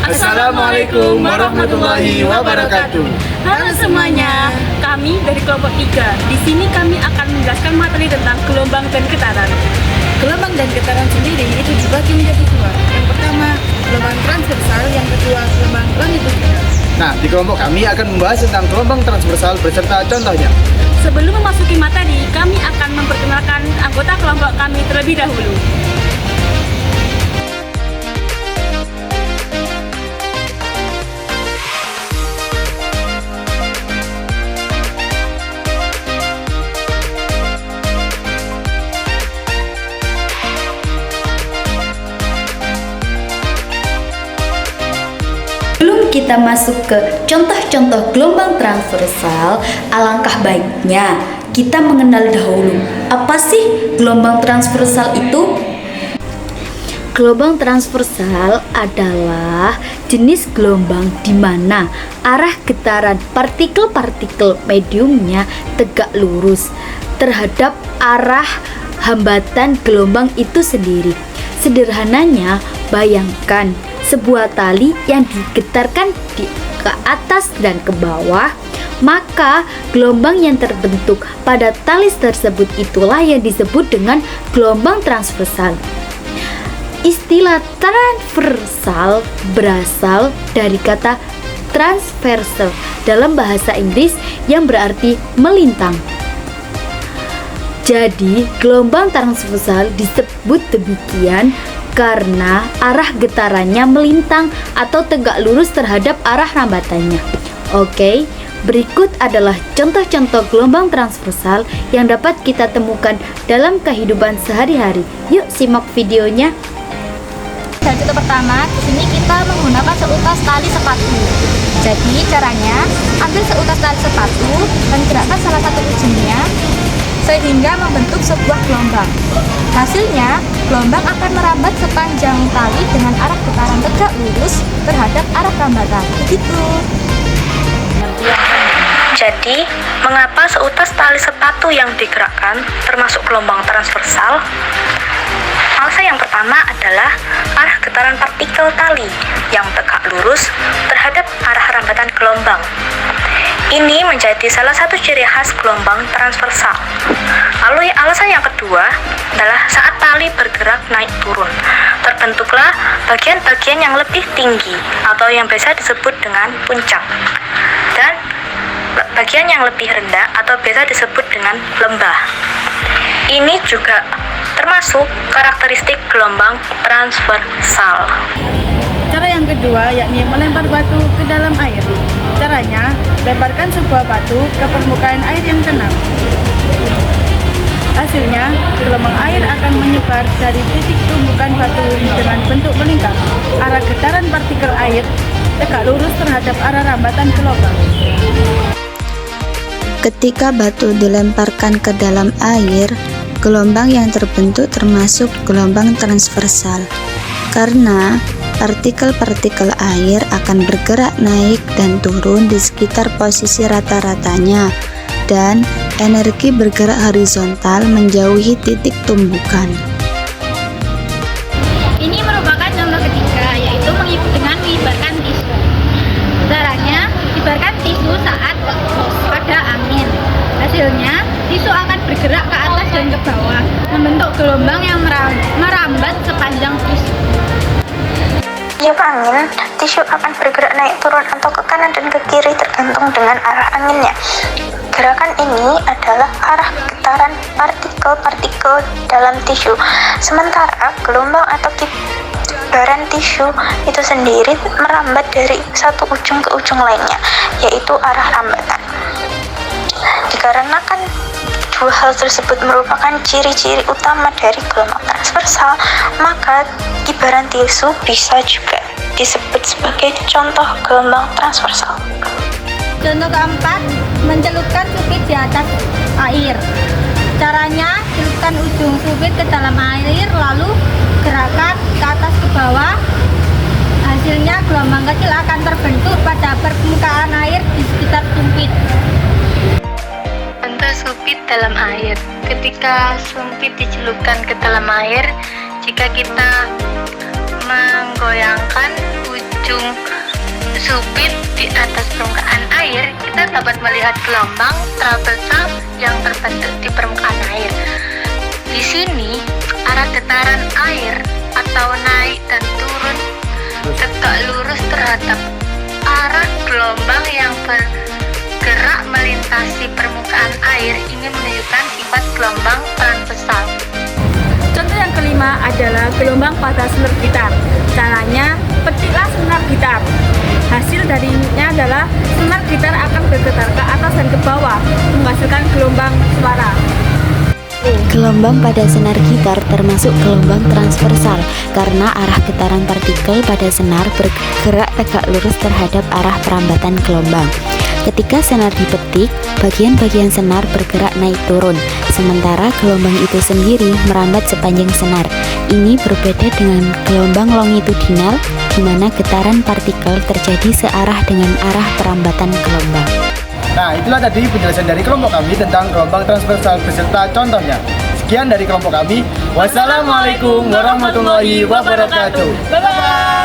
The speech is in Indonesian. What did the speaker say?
Assalamualaikum warahmatullahi wabarakatuh. Halo semuanya, kami dari kelompok 3. Di sini kami akan menjelaskan materi tentang gelombang dan getaran. Gelombang dan getaran sendiri itu dibagi menjadi dua. Yang pertama, gelombang transversal, yang kedua, gelombang longitudinal. Nah, di kelompok kami akan membahas tentang gelombang transversal beserta contohnya. Sebelum memasuki materi, kami akan memperkenalkan anggota kelompok kami terlebih dahulu. Sebelum kita masuk ke contoh-contoh gelombang transversal, alangkah baiknya kita mengenal dahulu apa sih gelombang transversal itu? Gelombang transversal adalah jenis gelombang di mana arah getaran partikel-partikel mediumnya tegak lurus terhadap arah hambatan gelombang itu sendiri. Sederhananya, bayangkan sebuah tali yang digetarkan ke atas dan ke bawah, maka gelombang yang terbentuk pada tali tersebut itulah yang disebut dengan gelombang transversal. Istilah transversal berasal dari kata transversal dalam bahasa Inggris yang berarti melintang. Jadi, gelombang transversal disebut demikian karena arah getarannya melintang atau tegak lurus terhadap arah rambatannya. Oke, berikut adalah contoh-contoh gelombang transversal yang dapat kita temukan dalam kehidupan sehari-hari. Yuk simak videonya. Dan contoh pertama, di sini kita menggunakan seutas tali sepatu. Jadi caranya, ambil seutas tali sepatu dan gerakkan salah satu ujungnya sehingga membentuk sebuah gelombang. Hasilnya, gelombang akan merambat sepanjang tali dengan arah getaran tegak lurus terhadap arah rambatan. Begitu. Jadi, mengapa seutas tali sepatu yang digerakkan termasuk gelombang transversal? Alasan yang pertama adalah arah getaran partikel tali yang tegak lurus terhadap arah rambatan gelombang. Ini menjadi salah satu ciri khas gelombang transversal. Lalu alasan yang kedua adalah saat tali bergerak naik turun, terbentuklah bagian-bagian yang lebih tinggi atau yang biasa disebut dengan puncak, dan bagian yang lebih rendah atau biasa disebut dengan lembah. Ini juga termasuk karakteristik gelombang transversal. Cara yang kedua yakni melempar batu ke dalam air. Caranya, lemparkan sebuah batu ke permukaan air yang tenang. Hasilnya, gelombang air akan menyebar dari titik tumbukan batu dengan bentuk melingkar. Arah getaran partikel air tegak lurus terhadap arah rambatan gelombang. Ketika batu dilemparkan ke dalam air, gelombang yang terbentuk termasuk gelombang transversal. Karena partikel-partikel air akan bergerak naik dan turun di sekitar posisi rata-ratanya, dan energi bergerak horizontal menjauhi titik tumbukan. Ini merupakan contoh ketiga, yaitu dengan mengibarkan tisu. Caranya, ibarkan tisu saat ada angin. Hasilnya, tisu akan bergerak ke atas dan ke bawah, membentuk gelombang yang merambat sepanjang tisu. Tiup angin, tisu akan bergerak naik turun atau ke kanan dan ke kiri tergantung dengan arah anginnya. Gerakan ini adalah arah getaran partikel-partikel dalam tisu. Sementara gelombang atau kibaran tisu itu sendiri merambat dari satu ujung ke ujung lainnya, yaitu arah rambatan. Dikarenakan dua hal tersebut merupakan ciri-ciri utama dari gelombang transversal, maka kibaran tisu bisa juga disebut sebagai contoh gelombang transversal. Contoh keempat, mencelupkan supit di atas air. Caranya, celupkan ujung supit ke dalam air, lalu gerakan ke atas ke bawah. Hasilnya, gelombang kecil akan terbentuk pada permukaan air di sekitar supit. Contoh supit dalam air. Ketika sumpit dicelupkan ke dalam air, jika kita menggoyangkan ujung Subit di atas permukaan air, kita dapat melihat gelombang traversal yang terbentuk di permukaan air. Di sini, arah getaran air atau naik dan turun tegak lurus terhadap arah gelombang yang bergerak melintasi permukaan air. Ini menunjukkan sifat gelombang transversal. Contoh yang kelima adalah gelombang pada senar gitar. Caranya, petiklah senar gitar. Hasil darinya adalah senar gitar akan bergetar ke atas dan ke bawah, menghasilkan gelombang suara. Gelombang pada senar gitar termasuk gelombang transversal karena arah getaran partikel pada senar bergerak tegak lurus terhadap arah perambatan gelombang. Ketika senar dipetik, bagian-bagian senar bergerak naik turun, sementara gelombang itu sendiri merambat sepanjang senar. Ini berbeda dengan gelombang longitudinal, di mana getaran partikel terjadi searah dengan arah perambatan gelombang. Nah, itulah tadi penjelasan dari kelompok kami tentang gelombang transversal beserta contohnya. Sekian dari kelompok kami. Wassalamualaikum warahmatullahi wabarakatuh. Bye-bye.